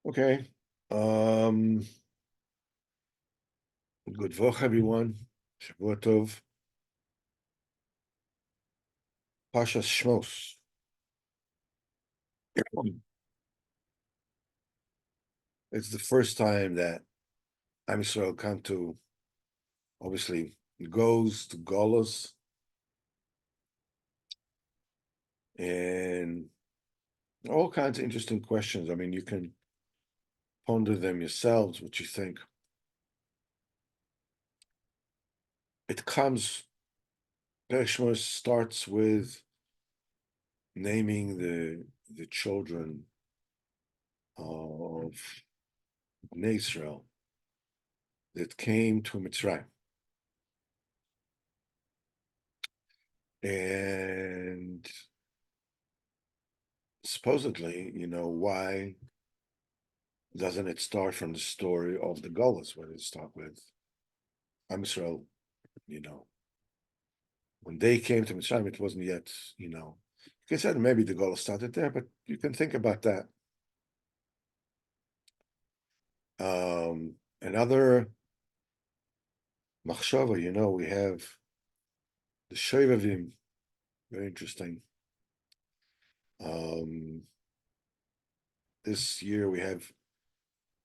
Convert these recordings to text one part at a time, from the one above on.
Okay. Good Vok, everyone. Shavua Tov. Pashas Shmos. It's the first time that Am Yisrael come to, obviously, goes to Golos, and all kinds of interesting questions. I mean, you can ponder them yourselves, what you think. It comes, Perek Shmos starts with naming the children of Bnei Israel that came to Mitzrayim. And supposedly, why doesn't it start from the story of the Gullahs? Why did it start with Am Yisrael? When they came to Mitzrayim, it wasn't yet, you can say maybe the Gullahs started there, but you can think about that. Another machshava, we have the Shevavim, very interesting. This year we have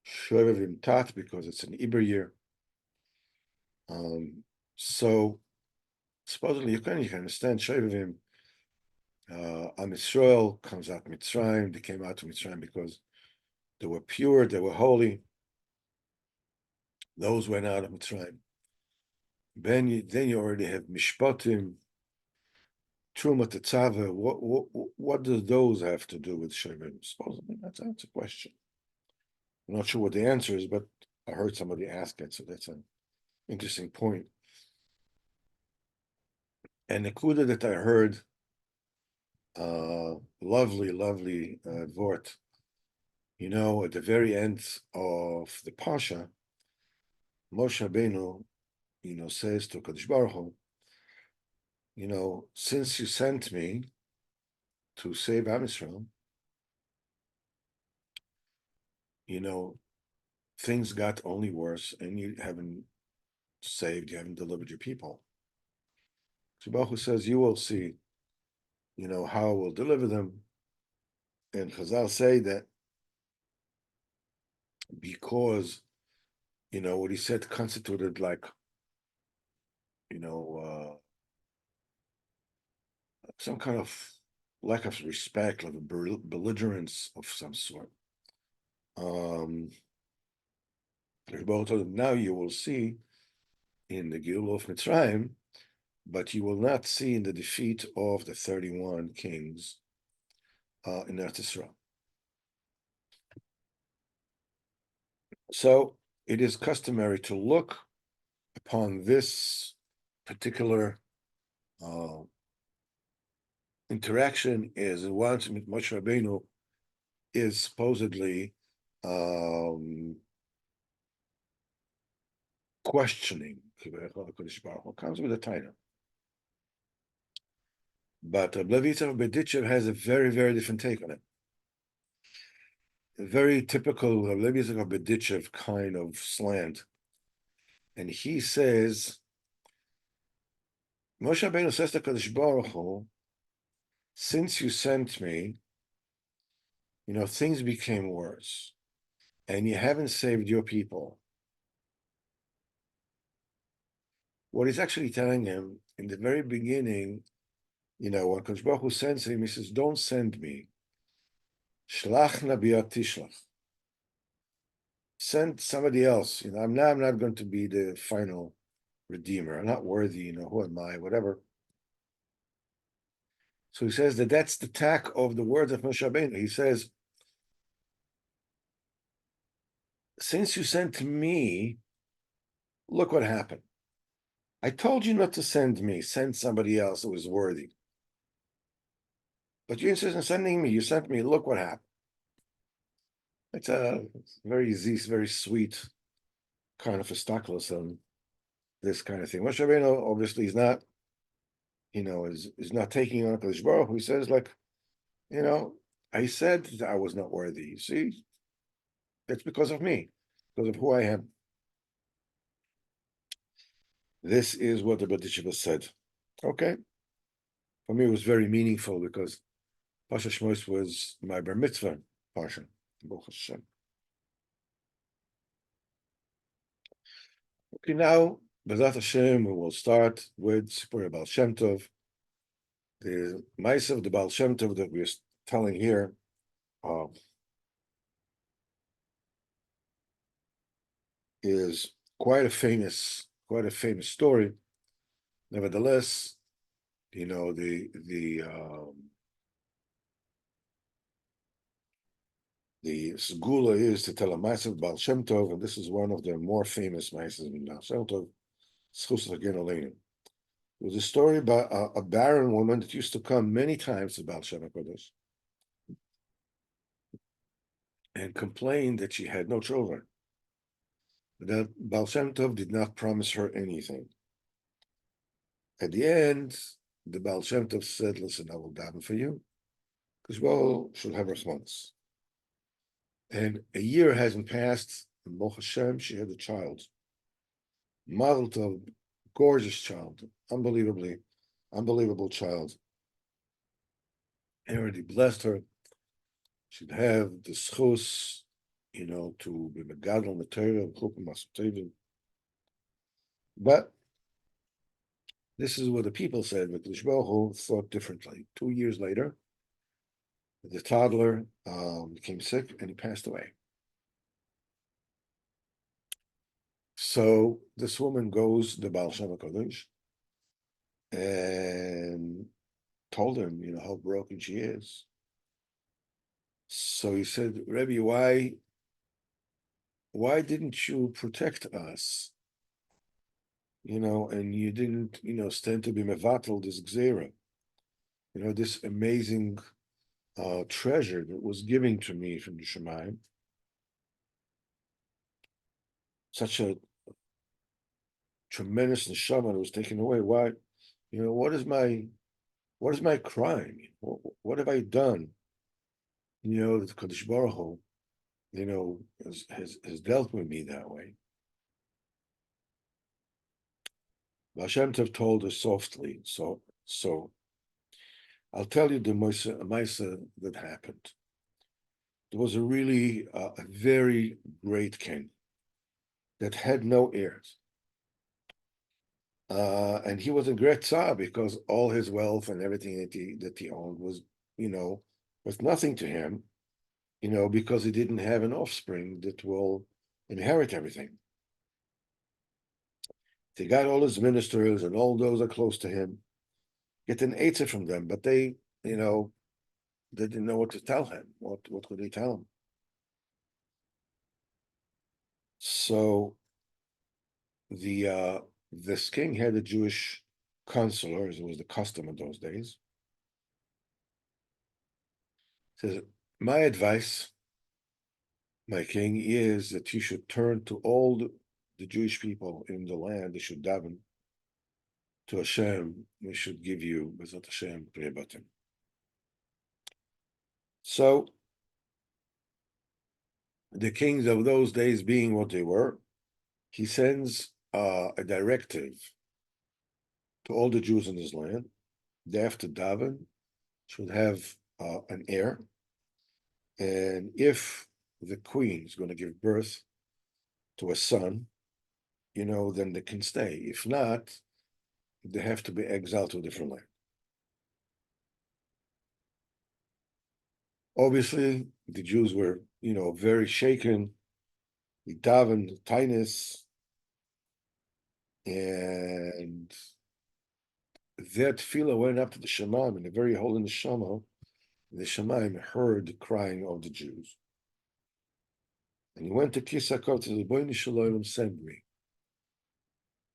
Shevavim Tat because it's an Iber year. So supposedly you can understand Shevavim. Am Yisrael comes out Mitzrayim. They came out to Mitzrayim because they were pure, they were holy. Those went out of Mitzrayim. Then you already have Mishpatim, Truma Tetzava. What does those have to do with Shevavim? Supposedly that's a question. I'm not sure what the answer is, but I heard somebody ask it, so that's an interesting point. And the kuda that I heard, lovely vort. At the very end of the Pasha, Moshe Rabbeinu, says to Kadosh Baruch Hu, since you sent me to save Am Yisrael, things got only worse, and you haven't delivered your people. So Baruch Hu says, you will see, how we'll deliver them. And Chazal say that because, what he said constituted like, some kind of lack of respect, like a belligerence of some sort. Now you will see in the Gilul of Mitzrayim, but you will not see in the defeat of the 31 kings in Eretz Yisrael. So it is customary to look upon this particular interaction as once Moshe Rabbeinu is supposedly questioning comes with a title. But Blavitzer Beditchev has a very, very different take on it. A very typical Blavitzer Beditchev kind of slant. And he says, Moshe Rabbeinu says to Kadosh Baruch Hu, since you sent me, things became worse, and you haven't saved your people. What he's actually telling him in the very beginning, when Kadosh Baruch Hu sends him, he says, don't send me. Shlach nabiyat tishlach. Send somebody else. I'm not going to be the final redeemer. I'm not worthy, who am I, whatever. So he says that's the tack of the words of Moshe Rabbeinu. He says, since you sent me, look what happened. I told you not to send me, send somebody else who is worthy. But you insist on sending me, you sent me, look what happened. It's a very sweet kind of a stockless on this kind of thing. Moshe Rabbeinu obviously is not, is not taking on Kadosh Baruch Hu. He says, I said that I was not worthy. You see, It's because of me, because of who I am. This is what the Rebbe Nachman said. Okay. For me, it was very meaningful because Pasha Shmos was my bar mitzvah Pasha. Baruch Hashem. Okay, now, B'ezrat Hashem, we will start with Sipurey Baal Shemtov. The mice of the Baal Shemtov that we're telling here is quite a famous story. Nevertheless, the segula is to tell a mice of Baal Shemtov, and this is one of the more famous mice of Baal Shemtov. Sichos Haran. It was a story about a barren woman that used to come many times to Baal Shem HaKadosh and complained that she had no children. That Baal Shem Tov did not promise her anything. At the end, the Baal Shem Tov said, listen, I will daven for you, because well, should have response. And a year hasn't passed, and Baruch Hashem, she had a child. Mazel Tov, gorgeous child, unbelievable child. I already blessed her. She'd have the schus, to be megadol the Torah, chuppah masutevim. But this is what the people said, but Baruch Hu thought differently. 2 years later, the toddler became sick and he passed away. So this woman goes to Baal Shem HaKadosh and told him, how broken she is. So he said, Rebbe, why didn't you protect us? And you didn't, stand to be mevatel this gzera, this amazing treasure that was given to me from the Shemayim. Such a tremendous neshama that was taken away. Why? What is my crime? What have I done? The Kadosh Baruch Hu, has dealt with me that way. Baal Shem Tov told her softly. So I'll tell you the Maisa that happened. There was a really a very great king that had no heirs. And he was a great Tsar because all his wealth and everything that he owned was, was nothing to him, because he didn't have an offspring that will inherit everything. He got all his ministers and all those are close to him, get an answer from them, but they didn't know what to tell him. What could they tell him? So this king had a Jewish counselor, as it was the custom in those days. He says, my advice, my king, is that you should turn to all the Jewish people in the land. They should daven to Hashem. They should give you B'ezrat Hashem priyabatim. So the kings of those days, being what they were, he sends a directive to all the Jews in his land. They have to daven, should have an heir, and if the queen is going to give birth to a son, then they can stay. If not, they have to be exiled to a different land. Obviously, the Jews were, very shaken. They davened tainis, and that tefillah went up to the Shemaim, and the very holy neshama, the Shemaim heard the crying of the Jews. And he went to Kisakov to the Boini Shalom, send me.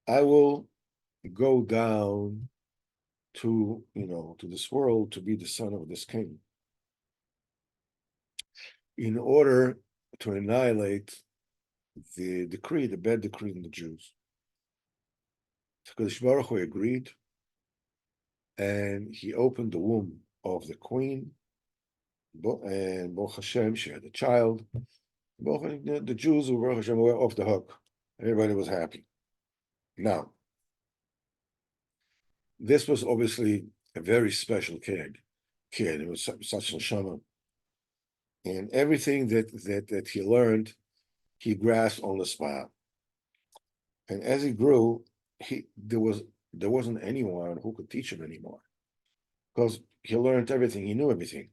I will go down to, to this world to be the son of this king, in order to annihilate the bad decree in the Jews. Because Baruch Hu agreed, and he opened the womb of the queen, and Baruch Hashem, she had a child, The Jews were off the hook. Everybody was happy. Now, this was obviously a very special kid. It was such a neshama, and everything that he learned, he grasped on the spot. And as he grew, there wasn't anyone who could teach him anymore because he learned everything. He knew everything.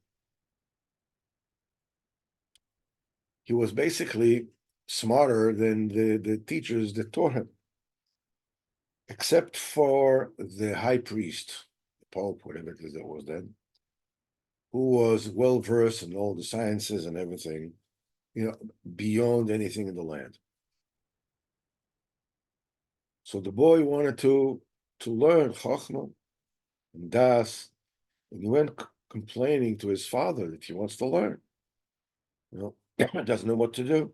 He was basically smarter than the teachers that taught him, except for the high priest, the Pope, whatever it is that was then, who was well versed in all the sciences and everything, beyond anything in the land. So the boy wanted to learn Chachma and Das, and he went complaining to his father that he wants to learn. Doesn't know what to do.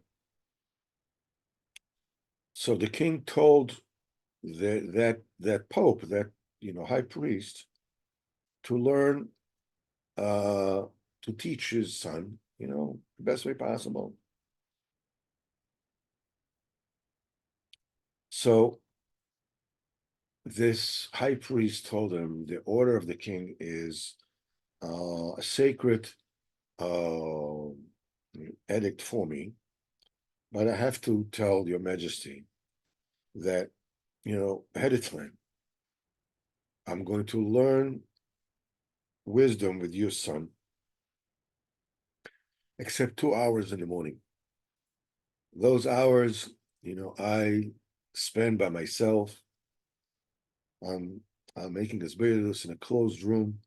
So the king told that Pope, that high priest, to learn to teach his son, the best way possible. So this high priest told him the order of the king is a sacred edict for me, but I have to tell your majesty that, ahead of time, I'm going to learn wisdom with your son, except 2 hours in the morning. Those hours, I spend by myself. I'm making this Asbedus in a closed room.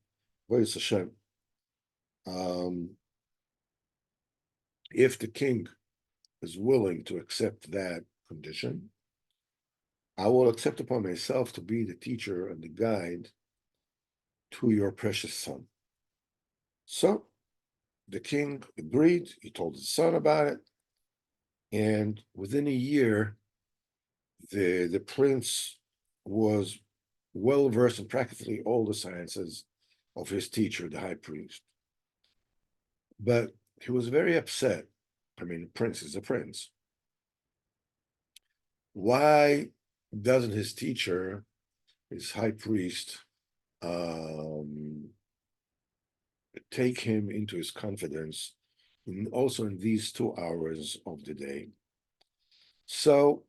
Voice Hashem. If the king is willing to accept that condition, I will accept upon myself to be the teacher and the guide to your precious son. So the king agreed. He told his son about it. And within a year, the prince was well versed in practically all the sciences of his teacher, the high priest. But he was very upset. I mean, the prince is a prince. Why doesn't his teacher, his high priest, take him into his confidence, also in these 2 hours of the day? So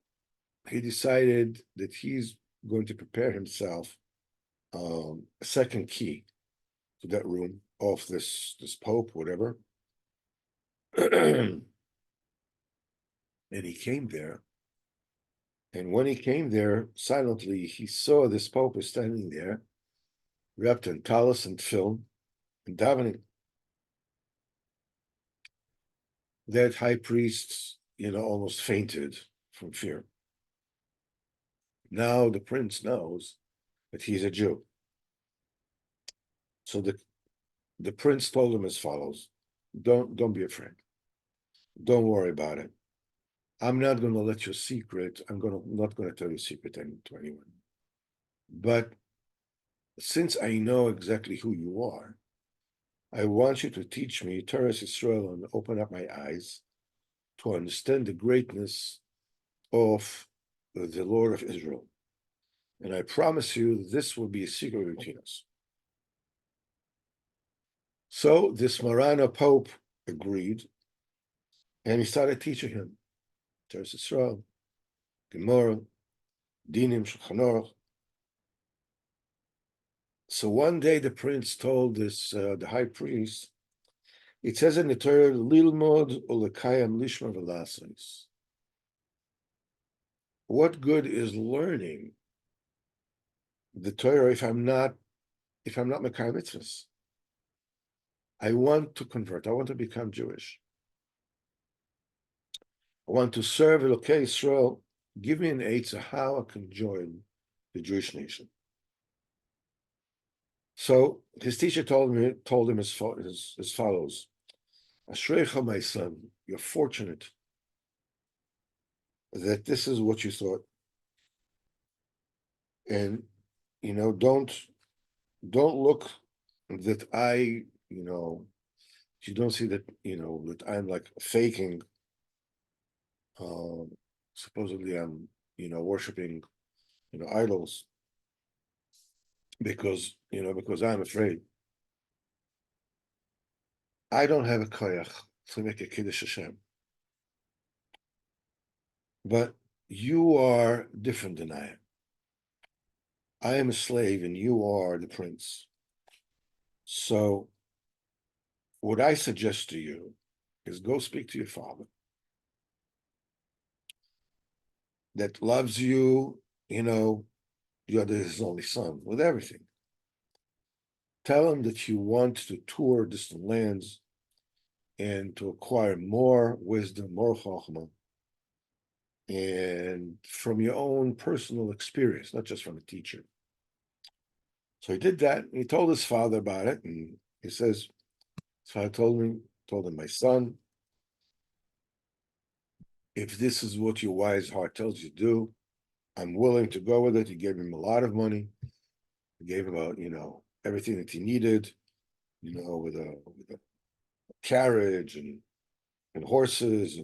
he decided that he's going to prepare himself a second key to that room of this Pope, whatever. And he came there. And when he came there, silently, he saw this Pope is standing there, wrapped in tallis and film, and davening. That high priest, almost fainted from fear. Now the prince knows that he's a Jew. So the prince told him as follows: Don't be afraid. Don't worry about it. I'm not going to let your secret. Not going to tell your secret to anyone. But since I know exactly who you are, I want you to teach me Torah Israel and open up my eyes to understand the greatness of the Lord of Israel. And I promise you, this will be a secret between us. So this Marana Pope agreed, and he started teaching him Torah Israel, Gemara, Dinim, Shulchan Aruch. So one day the prince told the high priest, it says in the Torah, Lilmod ulekayam lishma v'lasos. What good is learning the Torah if I'm not Mekayim mitzvahs? I want to convert. I want to become Jewish. I want to serve Elokei Israel. Give me an eitzah how I can join the Jewish nation. So his teacher told him as follows: Ashrecha, my son, you're fortunate that this is what you thought. And don't look that you don't see that that I'm like faking Supposedly I'm, worshiping, idols because I'm afraid. I don't have a koyach to make a kiddush Hashem, but you are different than I am. I am a slave and you are the prince. So what I suggest to you is go speak to your father that loves you, you're his only son with everything. Tell him that you want to tour distant lands and to acquire more wisdom, more chachma, and from your own personal experience, not just from a teacher. So he did that. He told his father about it, and he says, his father told him, my son, if this is what your wise heart tells you to do, I'm willing to go with it. He gave him a lot of money. He gave him everything that he needed, with a carriage and horses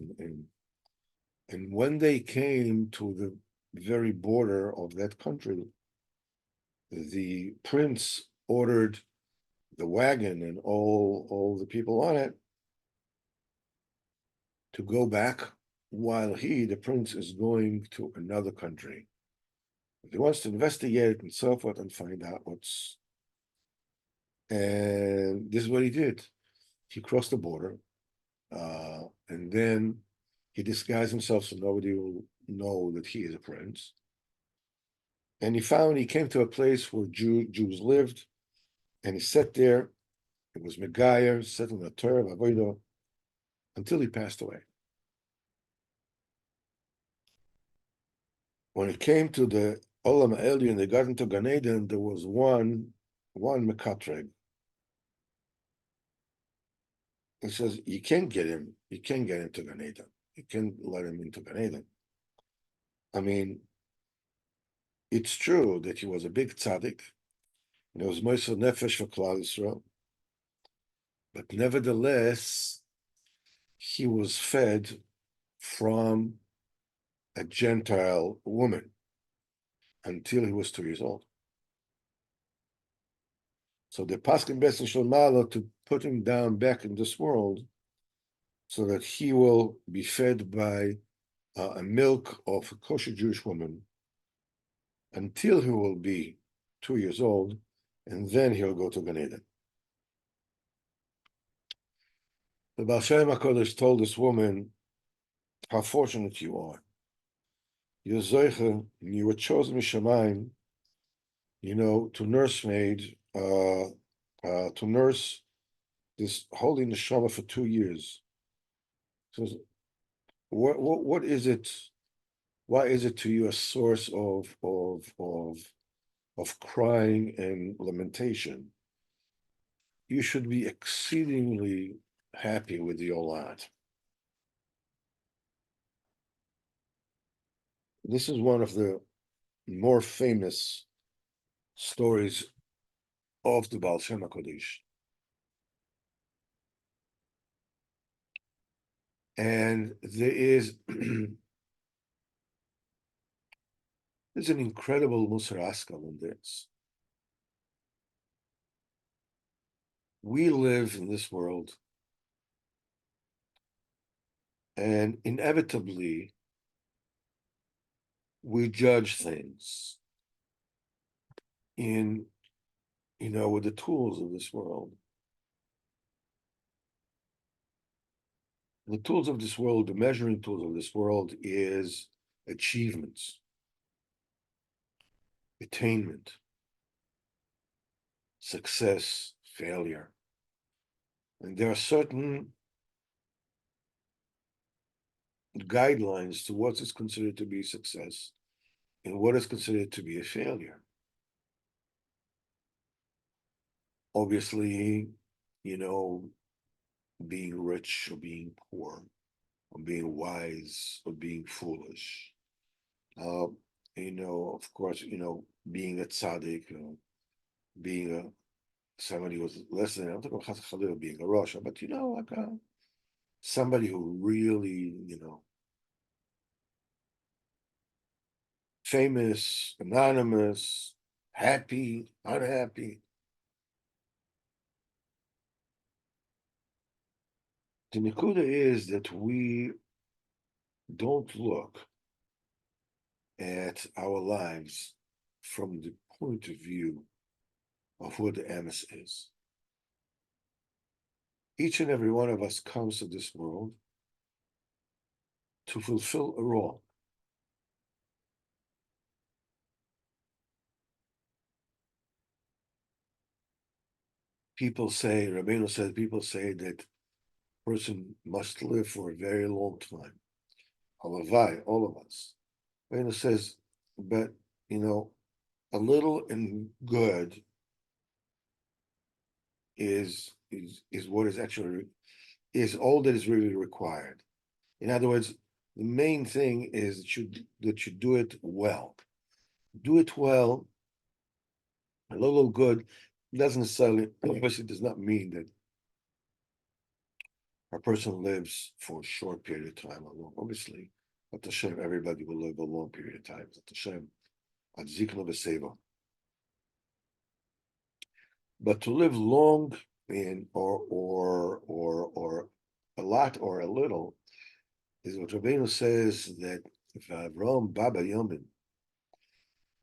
and when they came to the very border of that country, the prince ordered the wagon and all the people on it to go back while the prince, is going to another country. He wants to investigate and so forth and find out and this is what he did. He crossed the border, and then he disguised himself so nobody will know that he is a prince. And he came to a place where Jews lived, and he sat there. It was Megayer, sat in the Torah, Avodah, until he passed away. When it came to the Olam Elyon, they got into Gan Eden, there was one Mekatreg. He says, you can't get into Gan Eden. You can't let him into Gan Eden. I mean, it's true that he was a big tzaddik, and it was Moisel Nefesh for Klal Yisrael, but nevertheless, he was fed from a Gentile woman until he was 2 years old. So the Paskin Beis Shalmalo to put him down back in this world so that he will be fed by a milk of a kosher Jewish woman until he will be 2 years old, and then he'll go to Gan Eden. The Baal Shem HaKadosh told this woman, how fortunate you are. You're Zoiche, you were chosen Mishamayim, to nursemaid, to nurse this holy neshama for 2 years. So, what is it? Why is it to you a source of crying and lamentation? You should be exceedingly happy with your lot. This is one of the more famous stories of the Baal Shem HaKadosh. And there's an incredible Musar Askal in this. We live in this world, and inevitably we judge things with the tools of this world. The tools of this world, the measuring tools of this world is achievements, attainment, success, failure. And there are certain guidelines to what is considered to be success and what is considered to be a failure. Obviously, being rich or being poor, or being wise or being foolish. Of course, being a tzaddik, being somebody who's less than, I'm talking about being a Rosh, but somebody who really, famous, anonymous, happy, unhappy. The Nakuda is that we don't look at our lives from the point of view of what the emes is. Each and every one of us comes to this world to fulfill a role. People say, Rabbeinu said, people say that a person must live for a very long time. Halavai, all of us. Rabbeinu says, but, a little and good is what is actually, is all that is really required. In other words, the main thing is that you do it well. Do it well. A little good doesn't necessarily, obviously, does not mean that a person lives for a short period of time or long. Obviously, at Hashem, everybody will live a long period of time. At Hashem, at Zikna V'Seva. But to live long in or a lot or a little is what Rabbeinu says that if Avram Baba Yamin,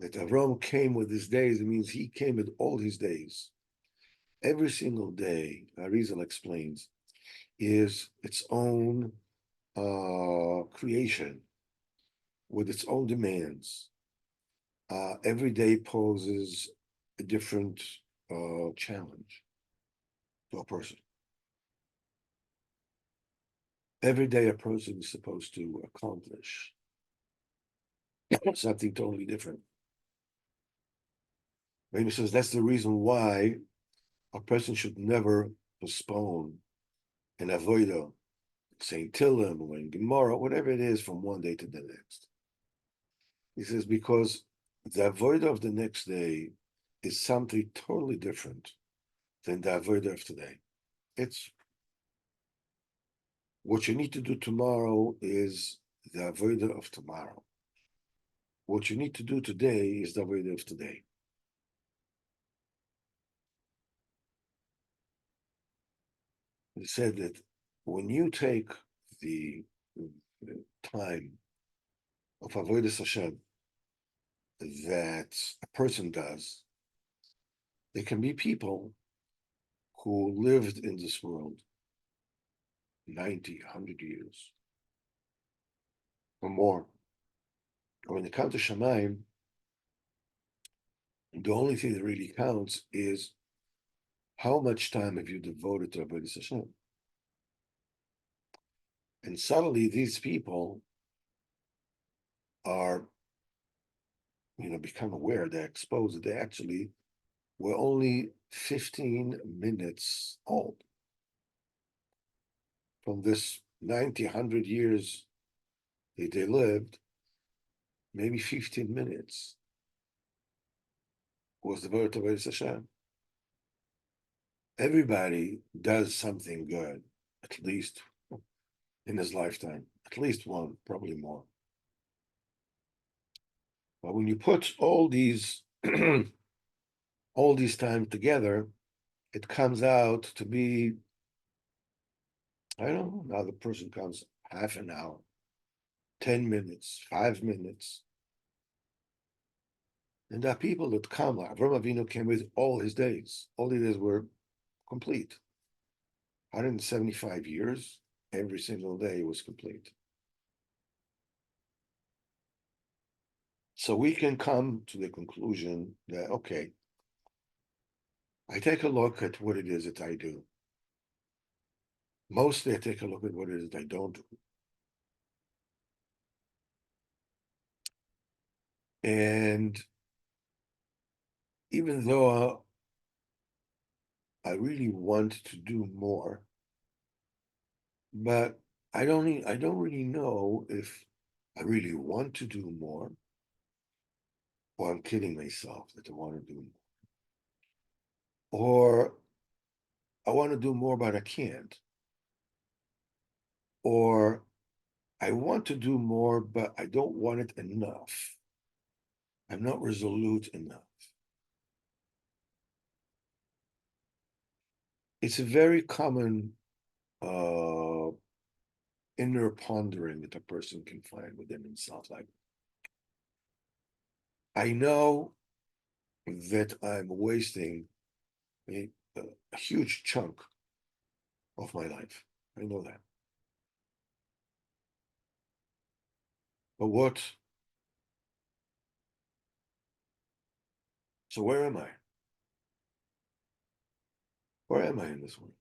that Avram came with his days, it means he came with all his days. Every single day, Arizal explains, is its own creation with its own demands. Every day poses a different challenge to a person. Every day a person is supposed to accomplish something totally different. Maybe says that's the reason why a person should never postpone an avodah, saying Tillim or in Gemara, whatever it is, from one day to the next. He says because the avodah of the next day is something totally different than the avodah of today. It's what you need to do tomorrow is the avodah of tomorrow. What you need to do today is the avodah of today. He said that when you take the time of avodas Hashem that a person does, there can be people who lived in this world 90, 100 years or more. When they come to Shamayim, the only thing that really counts is how much time have you devoted to avodas Hashem? And suddenly these people are, become aware, they're exposed that they actually were only 15 minutes old. From this 90, 100 years that they lived, maybe 15 minutes was devoted to avodas Hashem. Everybody does something good, at least in his lifetime, at least one, probably more. But when you put all these all these time together, it comes out to be, I don't know, now the person comes half an hour, 10 minutes, 5 minutes. And there are people that come, like Avram Avinu came with all his days. All his days were complete. 175 years, every single day was complete. So we can come to the conclusion that, okay, I take a look at what it is that I do. Mostly I take a look at what it is that I don't do. And even though I really want to do more, but I don't really know if I really want to do more, or I'm kidding myself that I want to do more. Or I want to do more, but I can't. Or I want to do more, but I don't want it enough. I'm not resolute enough. It's a very common inner pondering that a person can find within himself. Like, I know that I'm wasting a huge chunk of my life. I know that. But what? So where am I? Where am I in this world?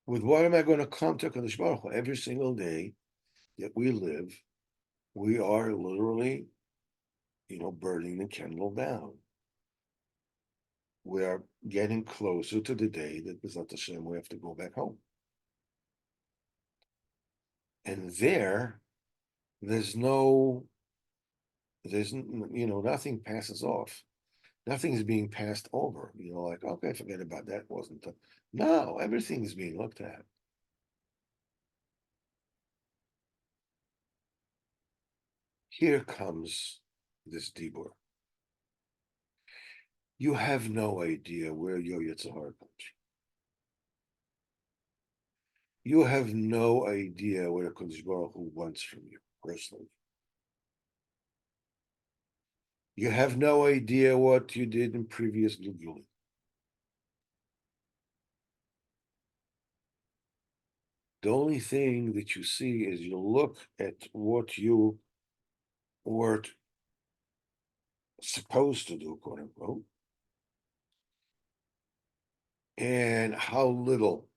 With what am I going to come to Kadosh Baruch Hu? Every single day that we live, we are literally, burning the candle down. We are getting closer to the day that B'ezrat Hashem we have to go back home. And there's nothing passes off. Nothing is being passed over. Like, okay, forget about that. Wasn't the No, everything is being looked at. Here comes this dibur. You have no idea where your Yetzer Hara comes from. You have no idea what a Kodesh Baruch Hu wants from you personally. You have no idea what you did in previous Gilgulim. The only thing that you see is you look at what you were supposed to do, quote unquote, and how little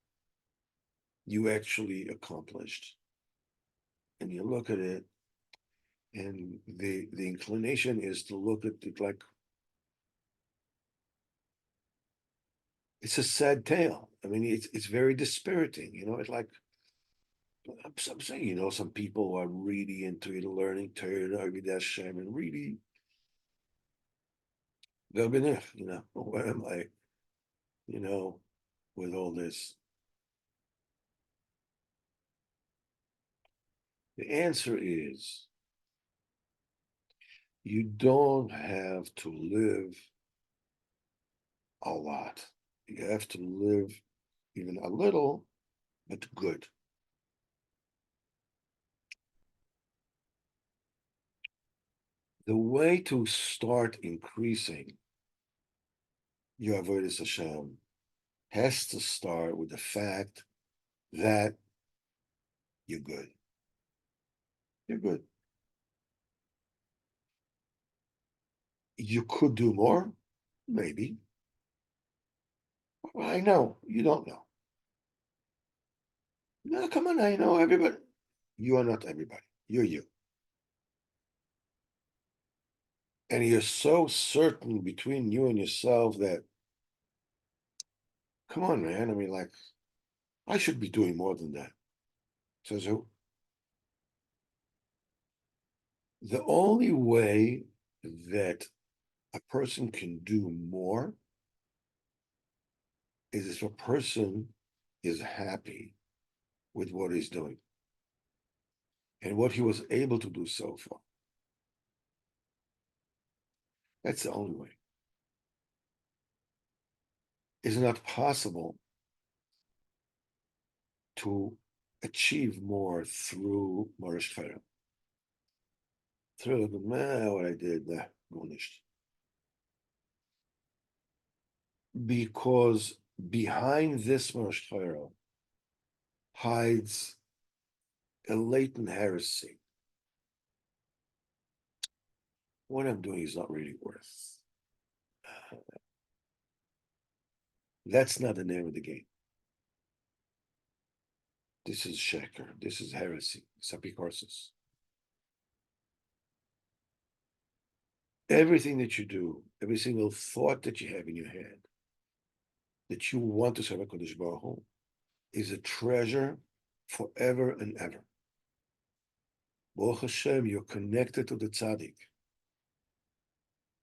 you actually accomplished. And you look at it, and the inclination is to look at it like it's a sad tale. I mean, it's very dispiriting. It's like I'm saying, some people are really into it, learning Torah, Hashem, and really, where am I, with all this? The answer is you don't have to live a lot. You have to live even a little, but good. The way to start increasing your avodas Hashem has to start with the fact that you're good. You're good. You could do more, maybe. Well, I know you don't know. No, come on, I know everybody. You are not everybody. You're you. And you're so certain between you and yourself that, come on, man. I mean, like, I should be doing more than that. Says who? The only way that a person can do more is if a person is happy with what he's doing and what he was able to do so far. That's the only way. It's not possible to achieve more through Morish Torah. Through what I did, because behind this Morish Torah hides a latent heresy. What I'm doing is not really worth. That's not the name of the game. This is sheker. This is heresy. Sapikorsis. Everything that you do, every single thought that you have in your head, that you want to serve HaKadosh Baruch Hu, is a treasure forever and ever. Baruch Hashem, you're connected to the tzaddik.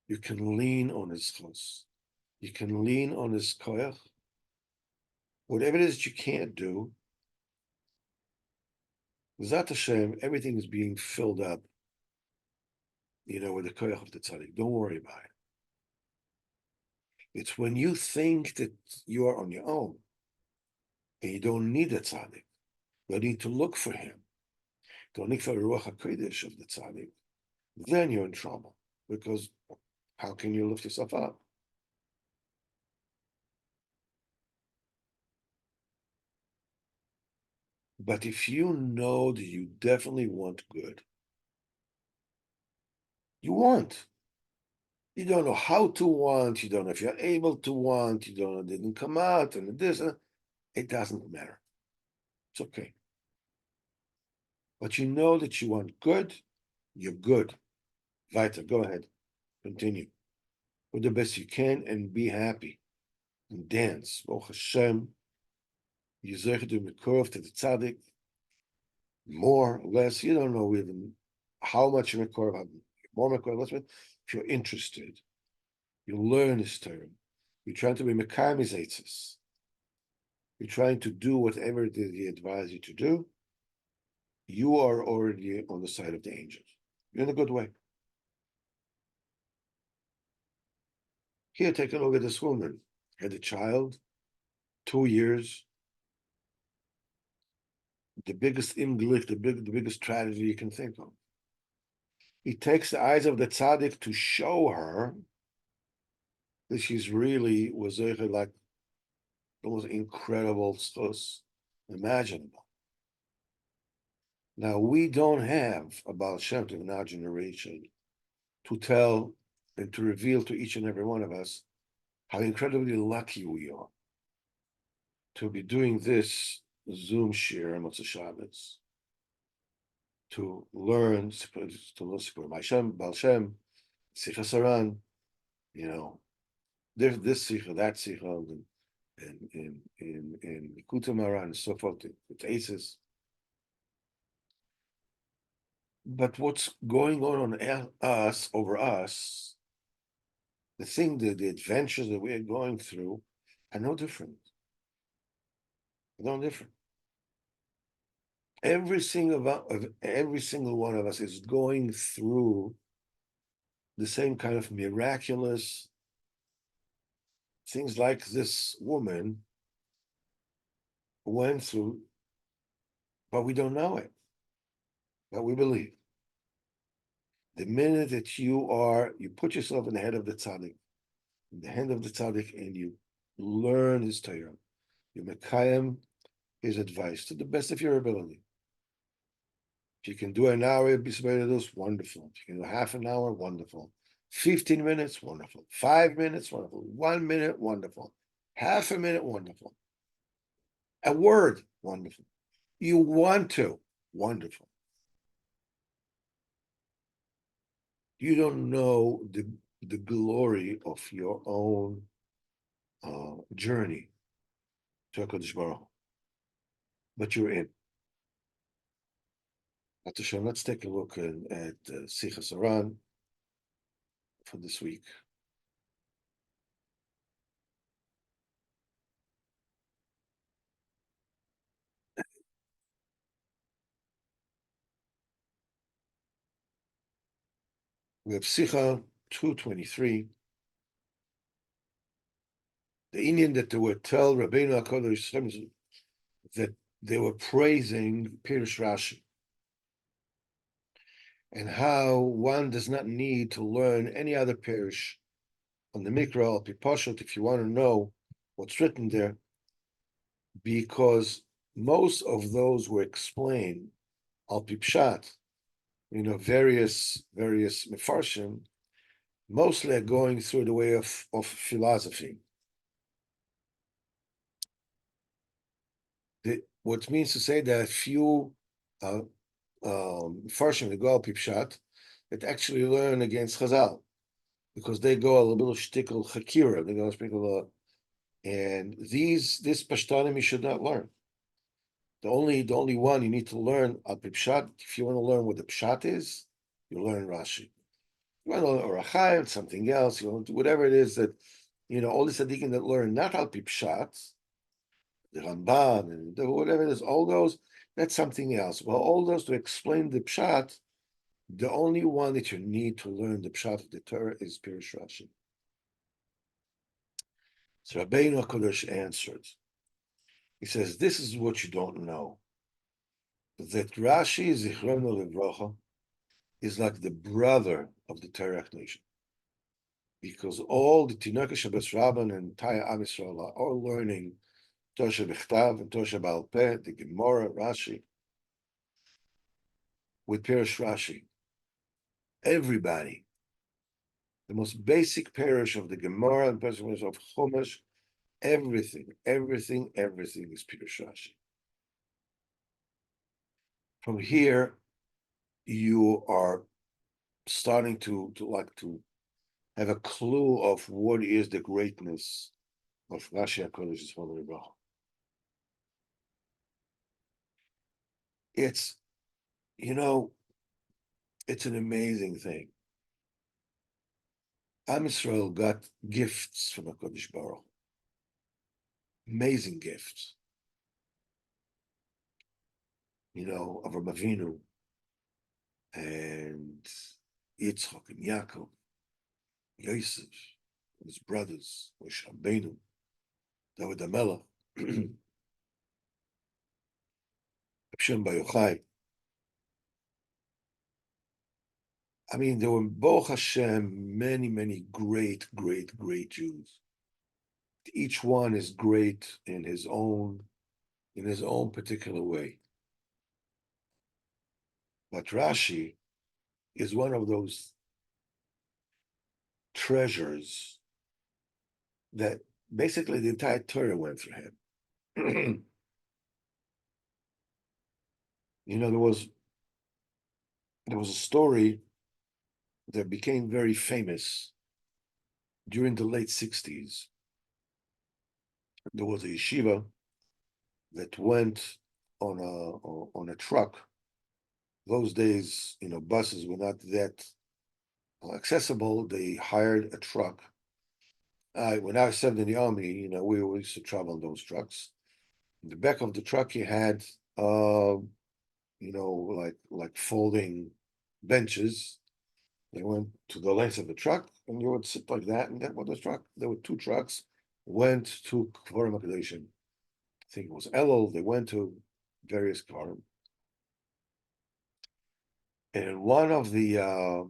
You can lean on his chos. You can lean on his koyach. Whatever it is that you can't do, B'ezrat Hashem, everything is being filled up with the koyach of the tzaddik. Don't worry about it. It's when you think that you are on your own and you don't need a tzaddik. You need to look for him. Don't look for the ruach hakodesh of the tzaddik. Then you're in trouble, because how can you lift yourself up? But if you know that you definitely want good, you want. You don't know how to want, you don't know if you're able to want, you don't know it didn't come out, and this, it doesn't matter. It's okay. But you know that you want good, you're good. Weiter, go ahead. Continue. Do the best you can and be happy. And dance. Baruch Hashem. You zeich to Mekorov to the tzaddik. More, less, you don't know even how much you're Mekorov, more Mekorov, less. If you're interested, you learn this term. You're trying to be Mekamizates. You're trying to do whatever they advise you to do. You are already on the side of the angels. You're in a good way. Here, take a look at this woman. Had a child, 2 years. The biggest imglich, the biggest tragedy you can think of. He takes the eyes of the tzaddik to show her that she's really was like the most incredible schus imaginable. Now, we don't have a Baal Shemtov in our generation to tell and to reveal to each and every one of us how incredibly lucky we are to be doing this Zoom share on Motzei Shabbos, to learn Sipurey Baal Shem, Sichos Haran, this Sicha, that Sicha, and in Kutam Haran, and so forth, with Aces. But what's going on us, over us, the adventures that we are going through are no different. No different. Every single one of us is going through the same kind of miraculous things like this woman went through, but we don't know it. But we believe. The minute that you put yourself in the head of the tzaddik, in the hand of the tzaddik, and you learn his Torah, you mekayem his advice to the best of your ability. If you can do an hour, wonderful. If you can do half an hour, wonderful. 15 minutes, wonderful. 5 minutes, wonderful. 1 minute, wonderful. Half a minute, wonderful. A word, wonderful. You want to, wonderful. You don't know the glory of your own journey to HaKadosh Baruch Hu. But you're in. Hashem, let's take a look at Sichos Haran for this week. We have Sicha 223. The Indian that they would tell Rebbe Nachman that they were praising Pirush Rashi, and how one does not need to learn any other Pirush on the Mikra al Pipashot if you want to know what's written there, because most of those were explained al Pipshat, various Mefarshim, mostly are going through the way of philosophy. What means to say that few Mefarshim that go al Pipshat that actually learn against Chazal, because they go a little shtickle chakira, they go a little, and this Pashtanim you should not learn. The only one you need to learn al Pipshat. If you want to learn what the Pshat is, you learn Rashi. You want to learn Orachayim, something else. You want to, whatever it is that all the tzaddikim that learn not al Pipshat, the Ramban and whatever it is, all those, that's something else. Well, all those to explain the Pshat, The only one that you need to learn the pshat of the Torah is Pirush Rashi. So Rabbeinu HaKadosh answered. He says, this is what you don't know. That Rashi, Zichrono Livrocha, is like the brother of the Torah nation. Because all the Tinoka Shabbos Rabban and entire Am Yisrael are all learning Torah Bechtav and Torah Baal Peh, the Gemara, Rashi, with Pirush Rashi. Everybody. The most basic parish of the Gemara and Pesach of Chumash, everything is Pirush Rashi. From here, you are starting to have a clue of what is the greatness of Rashi HaKodesh Zechrono Livrocha. It's, it's an amazing thing. Am Yisrael got gifts from HaKadosh Baruch. Amazing gifts. Avraham Avinu and Yitzchak and Yaakov, Yosef, and his brothers, Moshe Rabbeinu, David HaMelech, Hashem Bar Yochai. I mean, there were Baruch Hashem, many great Jews. Each one is great in his own particular way. But Rashi is one of those treasures that basically the entire Torah went through him. There was a story that became very famous during the late 60s. There was a yeshiva that went on a truck. Those days, buses were not that accessible. They hired a truck. When I served in the army, we used to travel on those trucks. In the back of the truck, you had, like folding benches. They went to the length of the truck, and you would sit like that. And that was the truck. There were two trucks. Went to Kvarim HaKadoshim. I think it was Elul. They went to various Kvarim. And one of the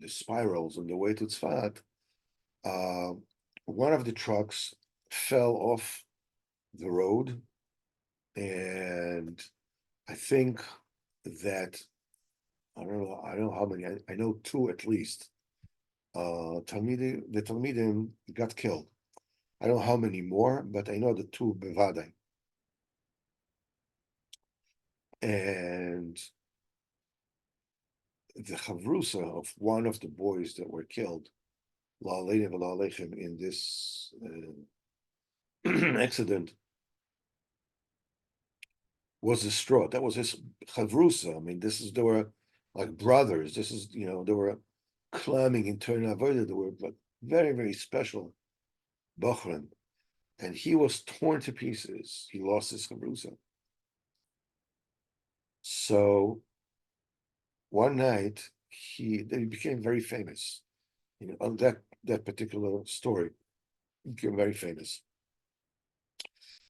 spirals on the way to Tzfat, one of the trucks fell off the road, and I think that I don't know how many. I know two at least. The Talmidim got killed. I don't know how many more, but I know the two bevadai. And the chavrusa of one of the boys that were killed, in this accident, was distraught. That was his chavrusa. I mean, they were like brothers. They were climbing in Torah Avodah. They were like very special Bachran. And he was torn to pieces. He lost his chavrusa. So one night they became very famous. On that particular story, he became very famous.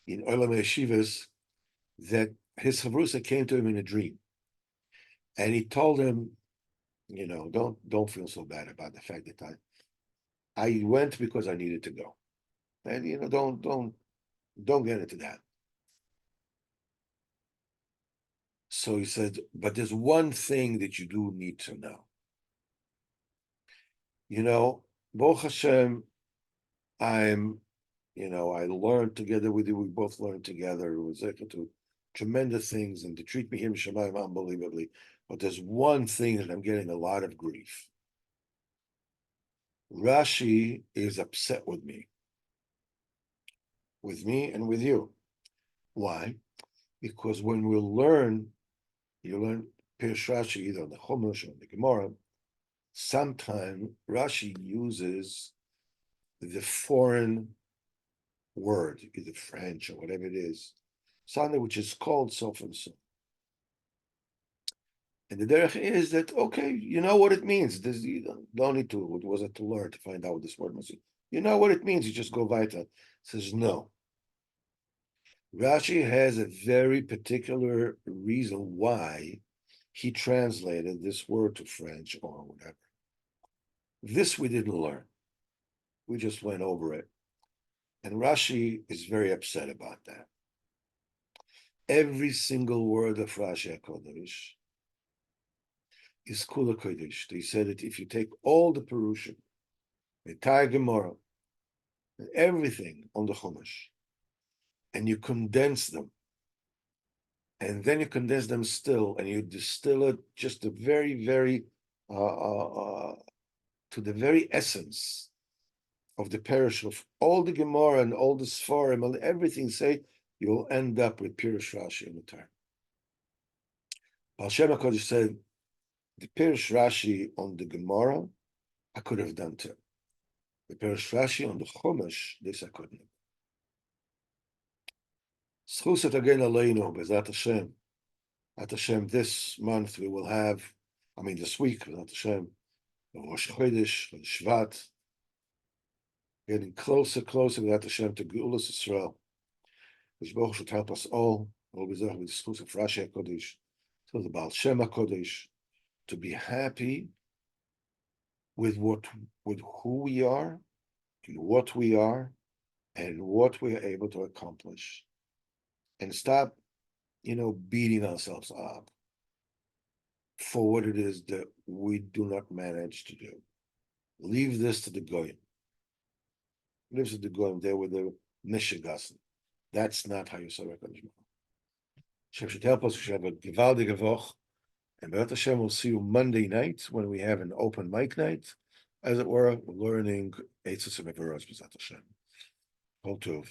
In Olam Yeshivas, that his chavrusa came to him in a dream. And he told him, don't feel so bad about the fact that I went because I needed to go. And don't get into that. So he said, but there's one thing that you do need to know. Baruch Hashem, I learned together with you. We both learned together. It was to tremendous things, and to treat me him Shemayim unbelievably. But there's one thing that I'm getting a lot of grief. Rashi is upset with me and with you. Why? Because when you learn Pirush Rashi either on the Chumash or on the Gemara, sometimes Rashi uses the foreign word, either French or whatever it is, something which is called so and so. And the derech is that, okay, you know what it means. This, you don't need to, what was it to learn to find out what this word means. You know what it means, you just go weiter. Says no. Rashi has a very particular reason why he translated this word to French or whatever. This we didn't learn. We just went over it. And Rashi is very upset about that. Every single word of Rashi HaKodesh is Kula Kodesh. They said that if you take all the Perushim, the entire Gemara, and everything on the Chumash, and you condense them, and then you condense them still, and you distill it just a very, very, to the very essence of the parish of all the Gemara and all the Sfarim and everything, say, you'll end up with Pirush Rashi in the Torah. Baal Shem HaKodesh said, the Pirush Rashi on the Gemara, I could have done too. The Pirush Rashi on the Chumash, this I couldn't. Schusat again Aleinu, Bezat Hashem. At Hashem, this month we will have, this week, Bezat Hashem, Rosh Chodesh, Shvat, getting closer, Bezat Hashem, to Geulas Yisrael. Which Baruch should help us all with the schus of Rashi HaKodesh, to the Baal Shem HaKodesh, to be happy with who we are, and what we are, and what we are able to accomplish. And stop, beating ourselves up for what it is that we do not manage to do. Leave this to the Goyim. Leave this to the Goyim. They were the Mishigassen. That's not how you say it. Hashem should help us. We should have a gewaldige Woche. And B'ezrat Hashem will see you Monday night when we have an open mic night, as it were, learning Eitzos and Mevorot B'ezrat Hashem. Kol Tov.